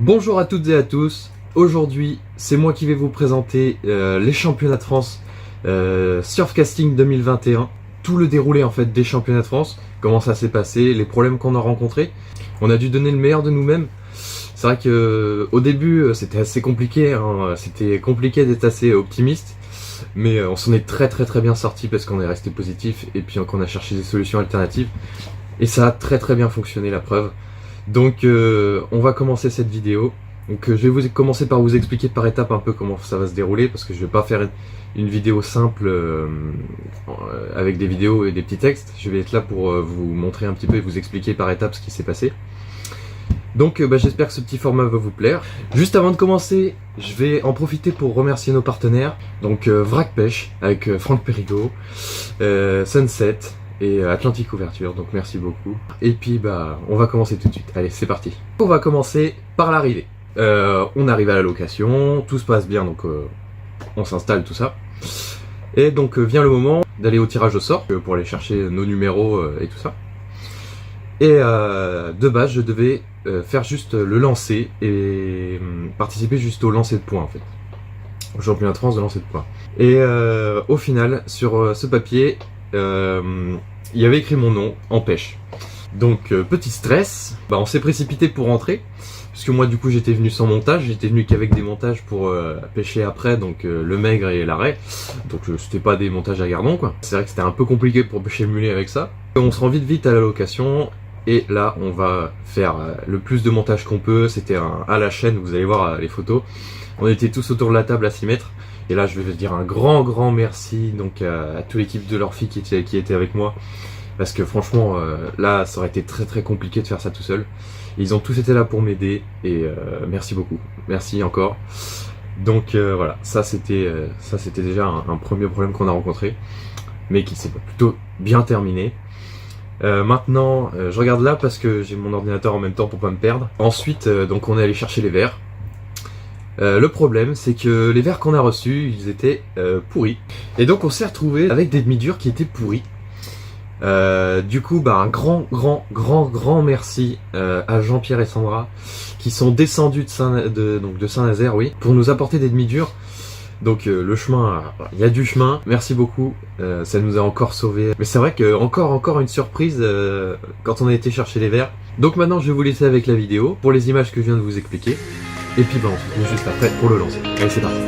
Bonjour à toutes et à tous, aujourd'hui c'est moi qui vais vous présenter les championnats de France Surfcasting 2021, tout le déroulé en fait des championnats de France, comment ça s'est passé, les problèmes qu'on a rencontrés. On a dû donner le meilleur de nous-mêmes. C'est vrai que au début c'était assez compliqué, hein. C'était compliqué d'être assez optimiste, mais on s'en est très bien sorti parce qu'on est resté positif et puis qu'on a cherché des solutions alternatives et ça a très bien fonctionné, la preuve. Donc on va commencer cette vidéo. Donc je vais commencer par vous expliquer par étapes un peu comment ça va se dérouler, parce que je vais pas faire une vidéo simple avec des vidéos et des petits textes. Je vais être là pour vous montrer un petit peu et vous expliquer par étapes ce qui s'est passé. Donc j'espère que ce petit format va vous plaire. Juste avant de commencer, je vais en profiter pour remercier nos partenaires. Donc Vrac Pêche avec Franck Périgot, Sunset et Atlantique Ouverture, donc merci beaucoup. Et puis on va commencer tout de suite. Allez, c'est parti. On va commencer par l'arrivée. On arrive à la location, tout se passe bien, donc on s'installe, tout ça. Et donc vient le moment d'aller au tirage au sort pour aller chercher nos numéros et tout ça. Et de base, je devais faire juste le lancer et participer juste au lancer de points en fait. Au championnat de France de lancer de points. Et au final, sur ce papier, il y avait écrit mon nom en pêche. Donc petit stress, on s'est précipité pour rentrer. Parce que moi du coup j'étais venu sans montage, j'étais venu qu'avec des montages pour pêcher après, donc le maigre et l'arrêt. Donc c'était pas des montages à gardon quoi. C'est vrai que c'était un peu compliqué pour pêcher le mulet avec ça. On se rend vite à la location. Et là on va faire le plus de montage qu'on peut. C'était à la chaîne, vous allez voir les photos. On était tous autour de la table à s'y mettre. Et là je vais dire un grand merci donc à toute l'équipe de leur fille qui était avec moi. Parce que franchement là ça aurait été très compliqué de faire ça tout seul. Ils ont tous été là pour m'aider et merci beaucoup, merci encore. Donc voilà, ça c'était déjà un premier problème qu'on a rencontré, mais qui s'est plutôt bien terminé. Maintenant, je regarde là parce que j'ai mon ordinateur en même temps pour pas me perdre. Ensuite, donc on est allé chercher les verres. Le problème, c'est que les verres qu'on a reçus, ils étaient pourris. Et donc on s'est retrouvé avec des demi-durs qui étaient pourris. Du coup, un grand merci à Jean-Pierre et Sandra qui sont descendus de Saint-Nazaire, oui, pour nous apporter des demi-durs. Donc le chemin, il y a du chemin. Merci beaucoup, ça nous a encore sauvés. Mais c'est vrai que encore une surprise quand on a été chercher les verres. Donc maintenant, je vais vous laisser avec la vidéo pour les images que je viens de vous expliquer. Et puis on se retrouve juste après pour le lancer. Allez, c'est parti.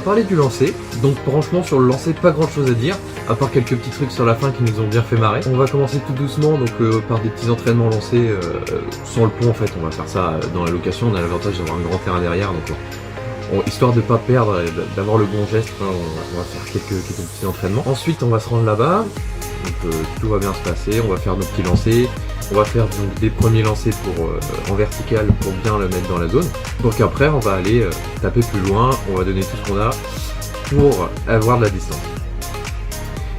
Parler du lancer, donc franchement sur le lancer pas grand chose à dire, à part quelques petits trucs sur la fin qui nous ont bien fait marrer. On va commencer tout doucement, donc par des petits entraînements lancés sans le pont en fait, on va faire ça dans la location, on a l'avantage d'avoir un grand terrain derrière, donc histoire de pas perdre et d'avoir le bon geste, hein, on va faire quelques petits entraînements. Ensuite on va se rendre là-bas, donc tout va bien se passer, on va faire nos petits lancers. On va faire donc des premiers lancers en vertical pour bien le mettre dans la zone. Donc après on va aller taper plus loin, on va donner tout ce qu'on a pour avoir de la distance.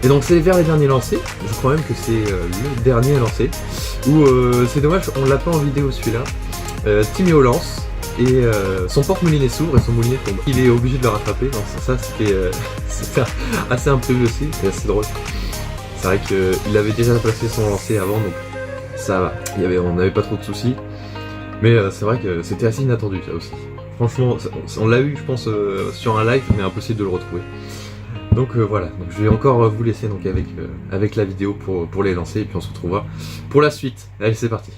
Et donc c'est vers les derniers lancers, je crois même que c'est le dernier lancé, où c'est dommage, on l'a pas en vidéo celui-là. Timéo lance et son porte-moulinet s'ouvre et son moulinet tombe. Il est obligé de le rattraper, donc ça c'était assez imprévu aussi, c'est assez drôle. C'est vrai qu'il avait déjà placé son lancer avant, donc ça va, on n'avait pas trop de soucis. Mais c'est vrai que c'était assez inattendu ça aussi. Franchement, on l'a eu je pense sur un live, mais impossible de le retrouver. Donc voilà, donc je vais encore vous laisser donc avec la vidéo pour les lancer et puis on se retrouvera pour la suite. Allez, c'est parti.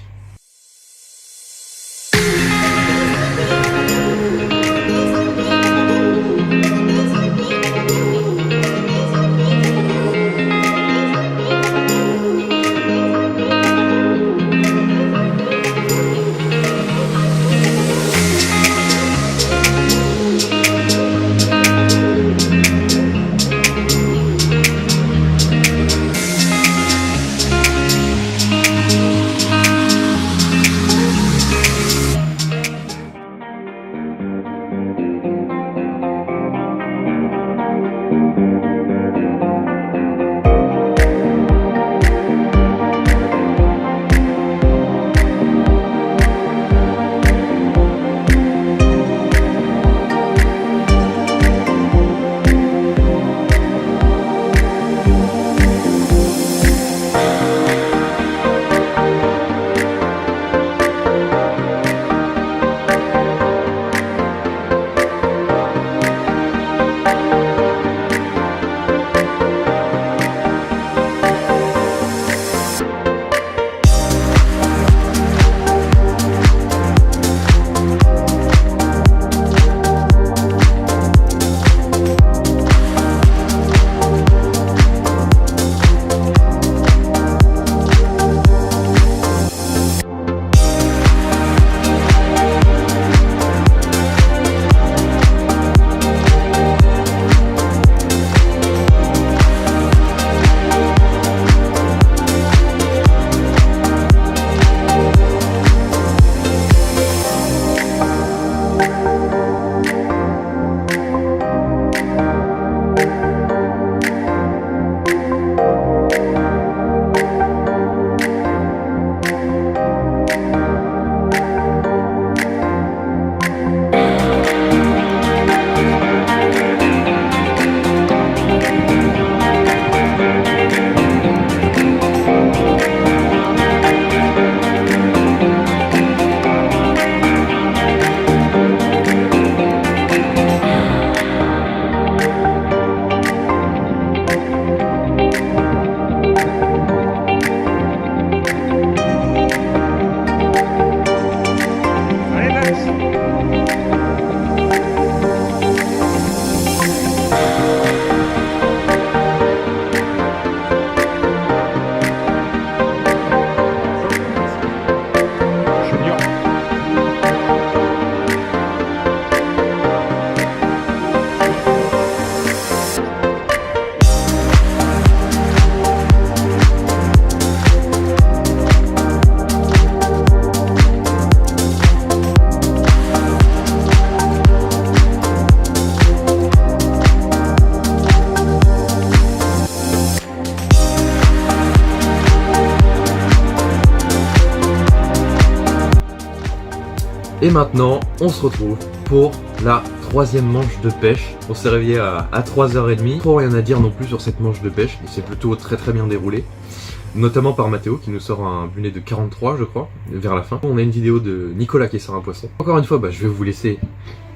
Et maintenant, on se retrouve pour la troisième manche de pêche. On s'est réveillé à 3h30. Trop rien à dire non plus sur cette manche de pêche. C'est plutôt très bien déroulé. Notamment par Mathéo qui nous sort un bunet de 43 je crois, vers la fin. On a une vidéo de Nicolas qui sort un poisson. Encore une fois, je vais vous laisser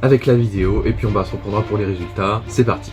avec la vidéo et puis on se reprendra pour les résultats. C'est parti.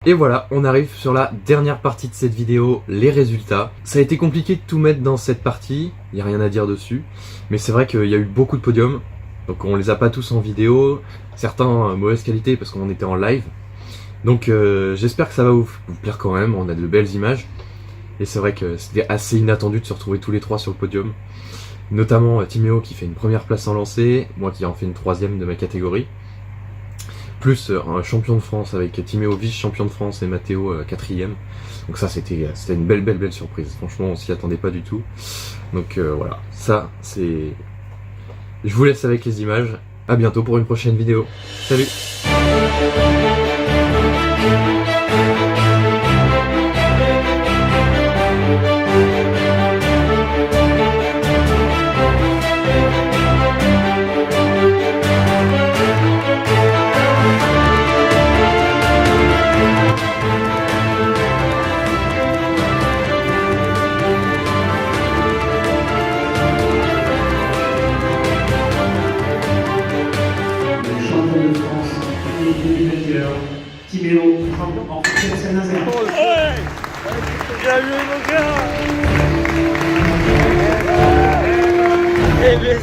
Et voilà, on arrive sur la dernière partie de cette vidéo, les résultats. Ça a été compliqué de tout mettre dans cette partie, il n'y a rien à dire dessus. Mais c'est vrai qu'il y a eu beaucoup de podiums, donc on les a pas tous en vidéo. Certains mauvaise qualité parce qu'on était en live. Donc j'espère que ça va vous plaire quand même, on a de belles images. Et c'est vrai que c'était assez inattendu de se retrouver tous les trois sur le podium. Notamment Timéo qui fait une première place en lancer, moi qui en fais une troisième de ma catégorie. Plus un champion de France avec Timéo vice-champion de France et Mathéo quatrième. Donc ça c'était une belle surprise. Franchement on s'y attendait pas du tout. Donc voilà, ça c'est... Je vous laisse avec les images. À bientôt pour une prochaine vidéo. Salut! Timéo, en Saint-Nazaire. Ouais, bien joué mon gars. Eh bien,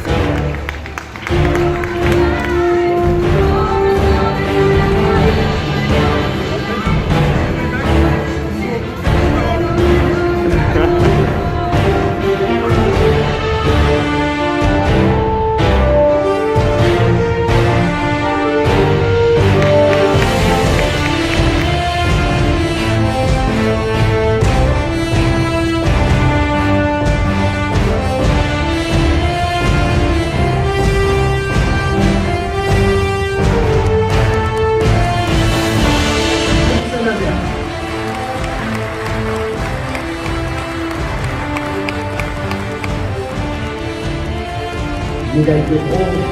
Médaille de bronze,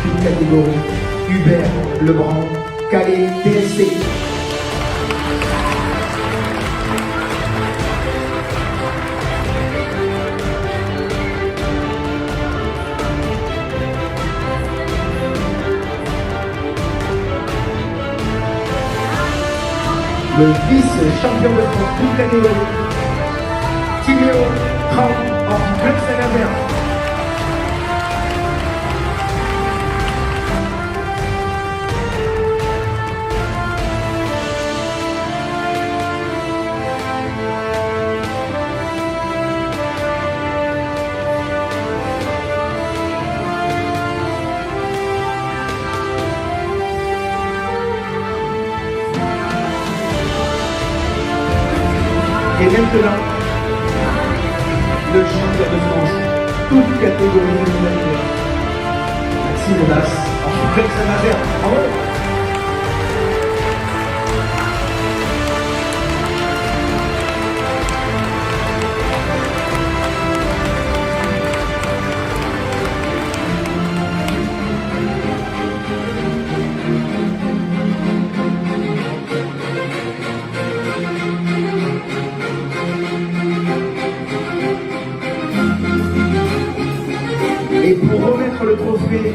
une catégorie, Hubert Lebrun, Calais DSC. Le vice-champion de France, toute catégorie, Timéo, 30, en Club Saint-Nazaire. Et maintenant, le champion de France, toute catégorie de militaire, Maxime Basse, en Club Saint-Nazaire. Bravo! Et pour remettre le trophée,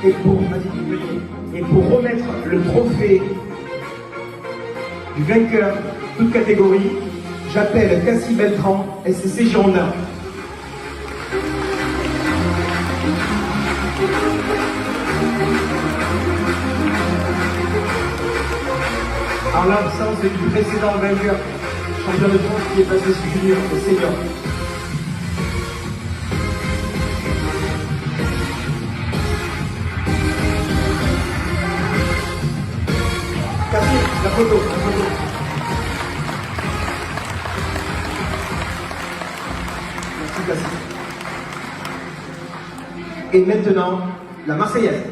et pour remettre le trophée du vainqueur, toute catégorie, j'appelle Cassie Beltran, SCC Girondin. En l'absence du précédent vainqueur, champion de France qui est passé sous junior et senior. La photo, la photo. Merci, Cassie. Et maintenant, la Marseillaise.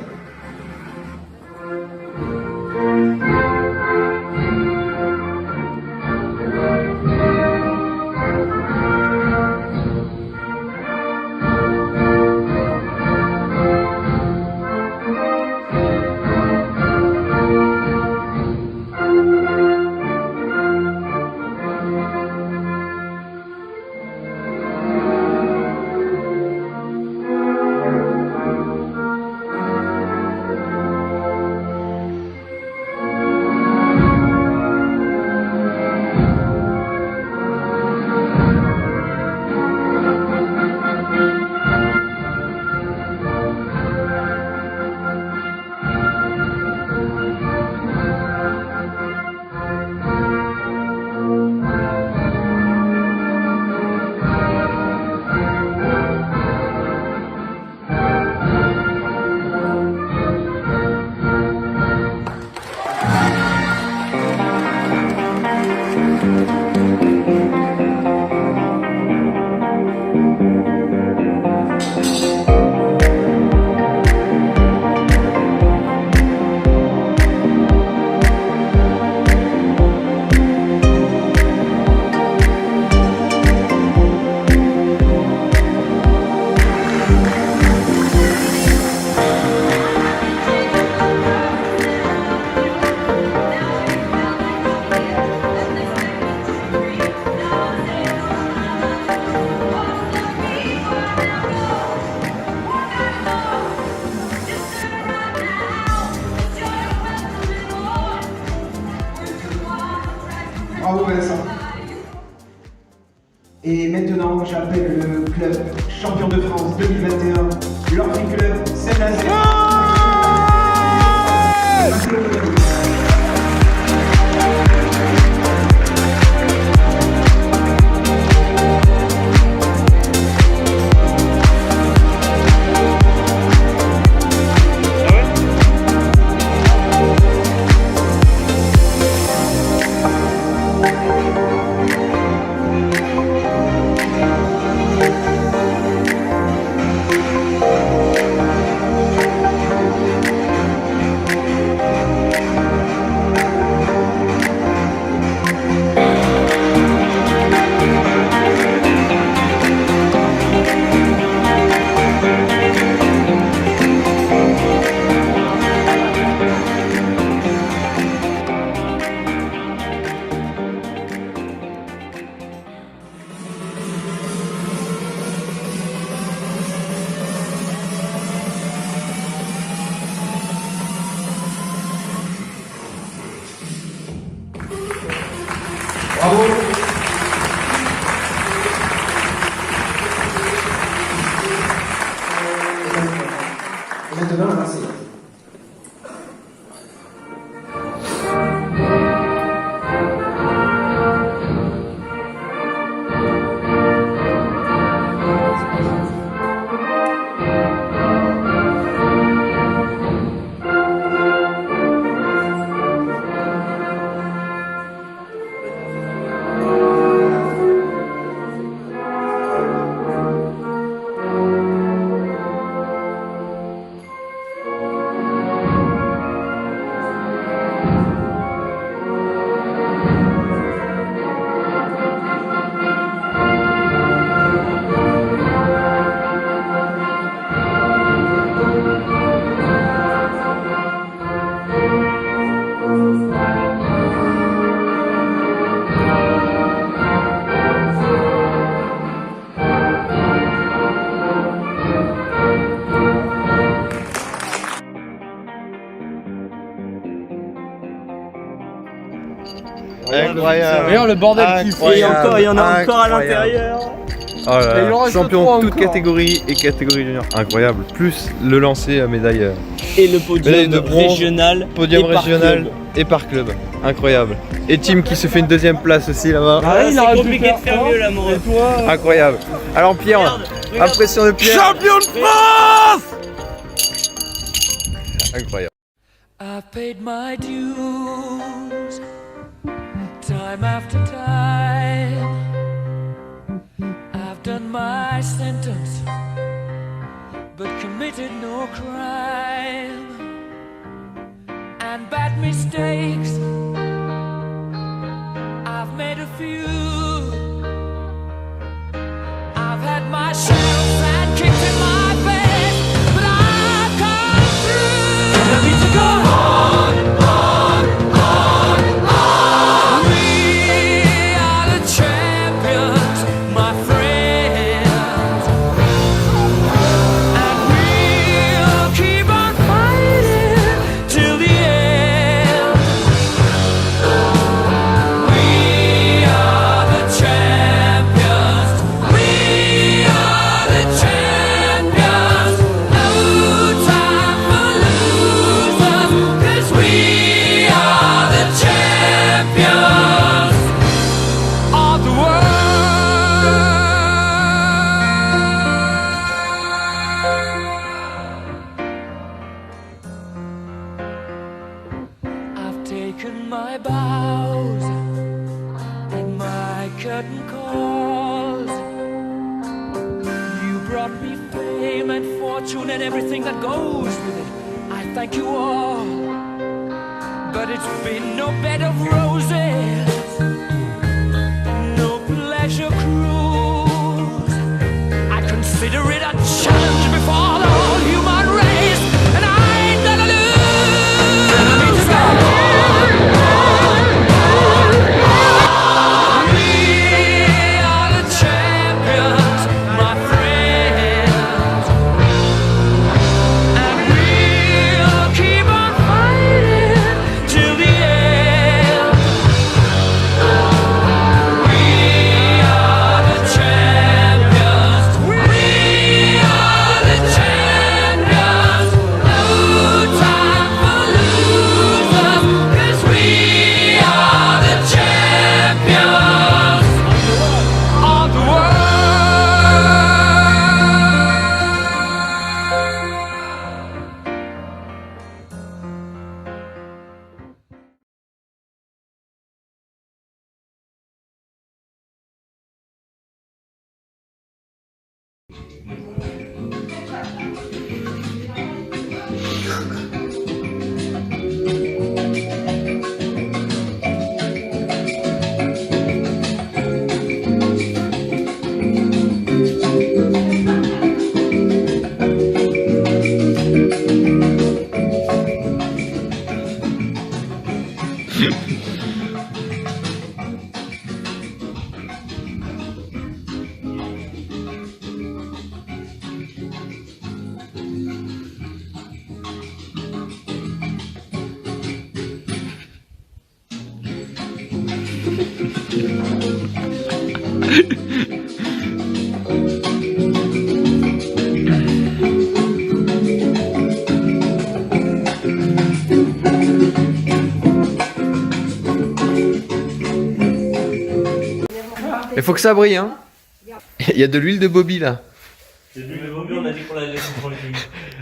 Et maintenant, j'appelle le club champion de France 2021, l'Orphy Club Saint-Nazaire. Bravo. Et maintenant, on va essayer. Incroyable. Regarde le bordel qui fait. Et encore, il y en a encore à l'intérieur. Oh là Et il en là. reste Champion trois toute encore. catégorie et catégorie junior. Incroyable. Plus le lancer à médaille. Et le Médaille de podium bronze, régional. Podium et par régional club. et par club. Incroyable. Et Tim qui se fait une deuxième place aussi là-bas. Ah, il C'est aurait pu compliqué de faire mieux, l'amoureux. Incroyable. Alors Pierre, Regarde, regarde. impression de Pierre. Champion de France! Incroyable. I've paid my dues time after time. I've done my sentence, but committed no crime. And bad mistakes, I've made a few. I've had my share of bad kicks in my face, but I've come through. And I need to go on, on, on, on. We are the champions, my friends, and we'll keep on fighting till the end. We are the champions. We are the champions. No time for losers, 'cause we are the champions of the world. I've taken my bows and my curtain calls. You brought me fame and fortune and everything that goes with it. I thank you all, but it's been no bed of roses, no pleasure cruise. I consider it a challenge before the whole human race, and I ain't gonna lose. And I need to go on, on, on, on. We are the champions, my friends, and we'll keep on fighting till the end. Il faut que ça brille, hein. Il y a de l'huile de Bobby là. C'est lui le Bobby, on a dit qu'on la laisse pour les filles.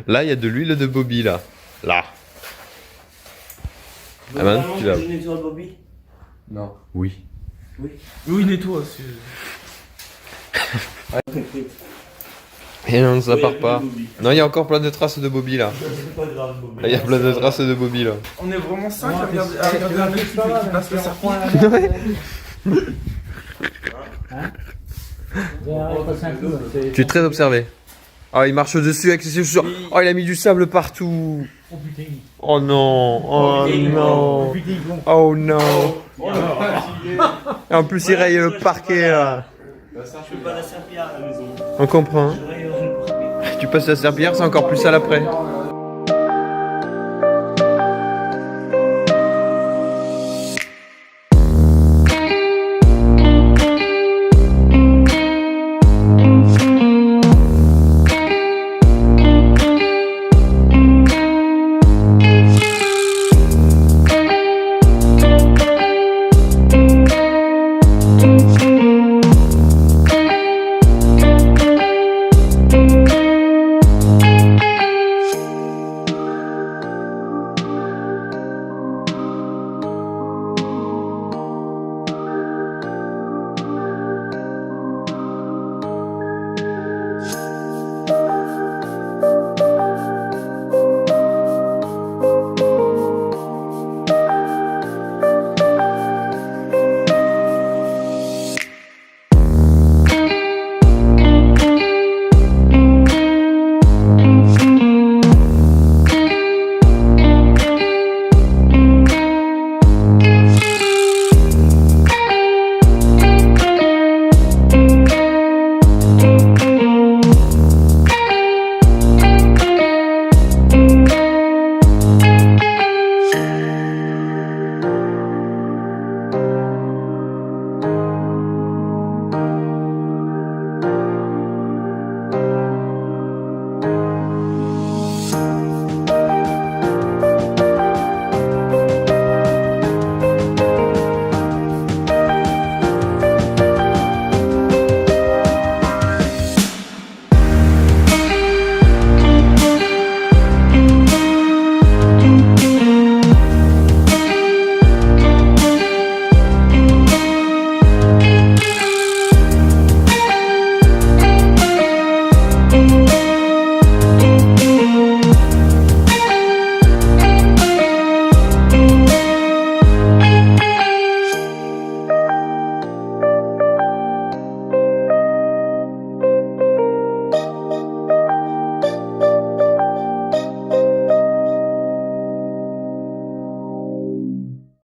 Là, il y a de l'huile de Bobby là. Là. Ah ben, tu l'as. Tu nettoies le Bobby? Non. Oui. Oui, nettoie. Et non, ça Oui, part il y a pas. plus de Bobby. Non, il y a encore plein de traces de Bobby là. C'est pas grave, Bobby. Là, il y a plein de traces de Bobby là. On est vraiment 5 à regarder un mec qui passe le serpent. Tu es très observé. Ah, il marche dessus avec ses chaussures. Oh, il a mis du sable partout. Oh non. Oh non. Oh non. Et en plus, il raye le parquet là. Je fais pas la serpillère à la maison. On comprend. hein. Je raye le parquet. Tu passes la serpillière, c'est encore plus sale après.